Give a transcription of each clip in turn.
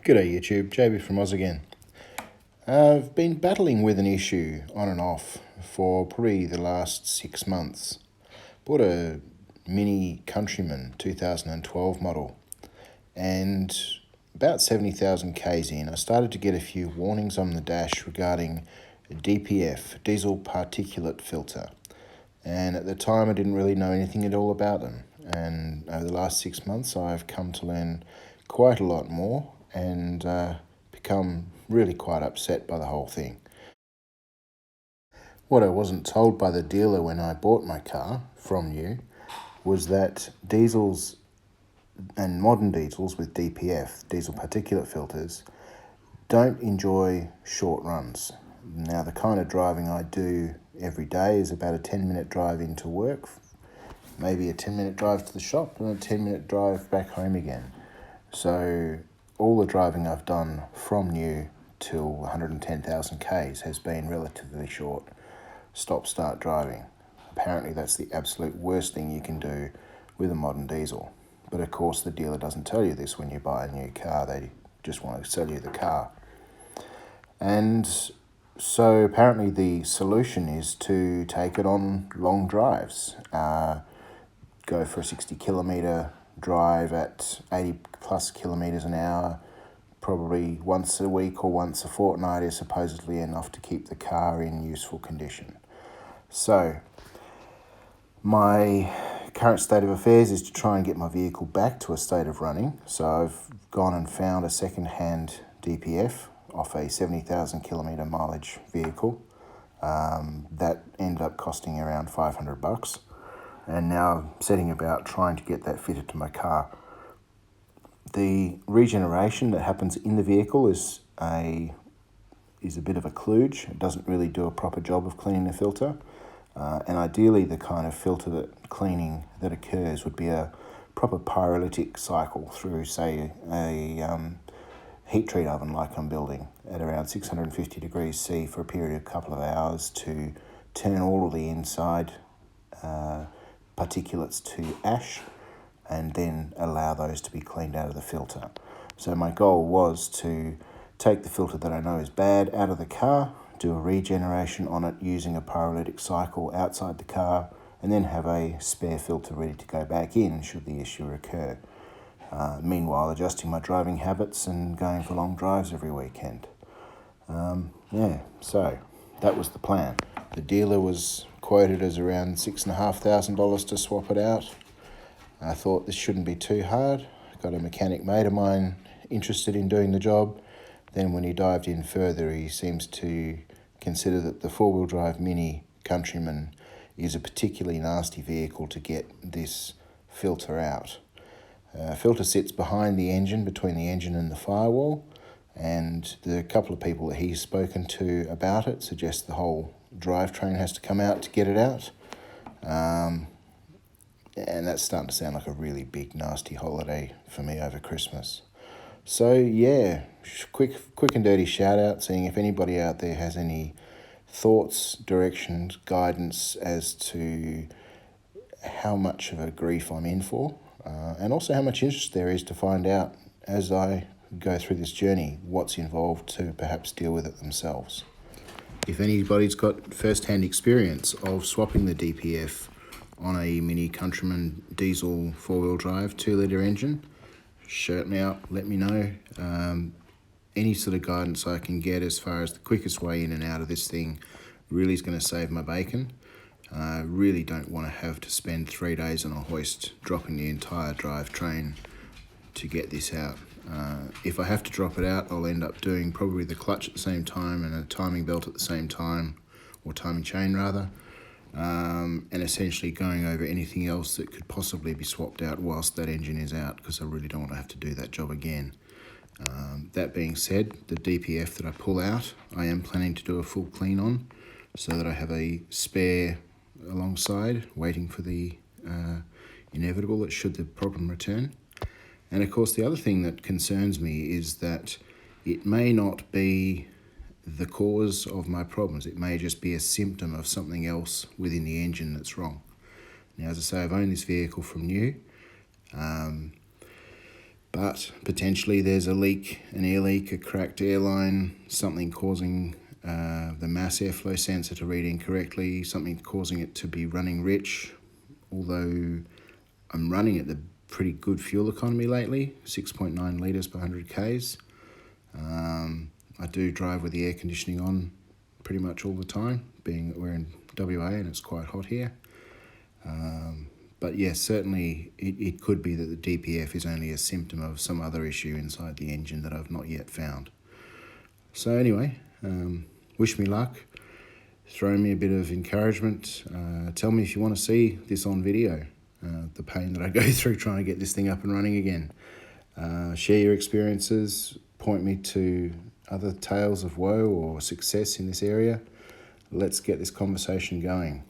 G'day YouTube, JB from Oz again. I've been battling with an issue on and off for probably the last 6 months. Bought a Mini Countryman 2012 model, and about 70,000 Ks in, I started to get a few warnings on the dash regarding DPF, diesel particulate filter. And at the time I didn't really know anything at all about them. And over the last 6 months I've come to learn quite a lot more and become really quite upset by the whole thing. What I wasn't told by the dealer when I bought my car from you was that diesels and modern diesels with DPF, diesel particulate filters, don't enjoy short runs. Now, the kind of driving I do every day is about a 10-minute drive into work, maybe a 10-minute drive to the shop, and a 10-minute drive back home again. So all the driving I've done from new till 110,000 Ks has been relatively short stop-start driving. Apparently that's the absolute worst thing you can do with a modern diesel. But of course the dealer doesn't tell you this when you buy a new car. They just want to sell you the car. And so apparently the solution is to take it on long drives. Go for a 60-kilometre drive at 80 plus kilometres an hour, probably once a week or once a fortnight is supposedly enough to keep the car in useful condition. So my current state of affairs is to try and get my vehicle back to a state of running. So I've gone and found a second-hand DPF off a 70,000 kilometre mileage vehicle. That ended up costing around $500. And now I'm setting about trying to get that fitted to my car. The regeneration that happens in the vehicle is a bit of a kludge. It doesn't really do a proper job of cleaning the filter. And ideally the kind of filter cleaning that occurs would be a proper pyrolytic cycle through, say, a heat treat oven like I'm building at around 650 degrees C for a period of a couple of hours to turn all of the inside particulates to ash and then allow those to be cleaned out of the filter. So my goal was to take the filter that I know is bad out of the car, do a regeneration on it using a pyrolytic cycle outside the car, and then have a spare filter ready to go back in should the issue occur. Meanwhile, adjusting my driving habits and going for long drives every weekend. So that was the plan. The dealer was quoted as around $6,500 to swap it out. I thought this shouldn't be too hard. Got a mechanic mate of mine interested in doing the job. Then when he dived in further, he seems to consider that the four-wheel drive Mini Countryman is a particularly nasty vehicle to get this filter out. Filter sits behind the engine, between the engine and the firewall, and the couple of people that he's spoken to about it suggest the whole drivetrain has to come out to get it out. And that's starting to sound like a really big, nasty holiday for me over Christmas. So yeah, quick and dirty shout out, seeing if anybody out there has any thoughts, directions, guidance as to how much of a grief I'm in for, and also how much interest there is to find out as I go through this journey what's involved to perhaps deal with it themselves. If anybody's got first-hand experience of swapping the DPF on a Mini Countryman diesel four-wheel drive 2-litre engine, shout me out, let me know. Any sort of guidance I can get as far as the quickest way in and out of this thing really is going to save my bacon. I really don't want to have to spend 3 days on a hoist dropping the entire drivetrain to get this out. If I have to drop it out, I'll end up doing probably the clutch at the same time and a timing belt at the same time, or timing chain rather, and essentially going over anything else that could possibly be swapped out whilst that engine is out, because I really don't want to have to do that job again. That being said, the DPF that I pull out, I am planning to do a full clean on so that I have a spare alongside waiting for the inevitable that should the problem return. And of course the other thing that concerns me is that it may not be the cause of my problems. It may just be a symptom of something else within the engine that's wrong. Now, as I say, I've owned this vehicle from new. but potentially there's a leak, an air leak, a cracked airline, something causing the mass airflow sensor to read incorrectly, something causing it to be running rich, although I'm running at the pretty good fuel economy lately, 6.9 litres per 100 Ks. I do drive with the air conditioning on pretty much all the time, being that we're in WA and it's quite hot here. But yes, certainly it could be that the DPF is only a symptom of some other issue inside the engine that I've not yet found. So anyway, wish me luck, throw me a bit of encouragement, tell me if you want to see this on video, the pain that I go through trying to get this thing up and running again. Share your experiences, point me to other tales of woe or success in this area. Let's get this conversation going.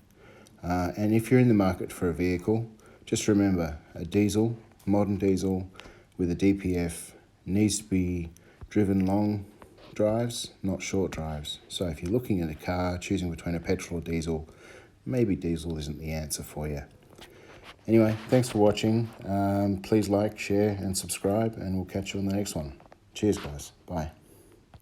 And if you're in the market for a vehicle, just remember a diesel, modern diesel with a DPF needs to be driven long drives, not short drives. So if you're looking at a car, choosing between a petrol or diesel, maybe diesel isn't the answer for you. Anyway, thanks for watching. Please like, share and subscribe, and we'll catch you on the next one. Cheers guys. Bye.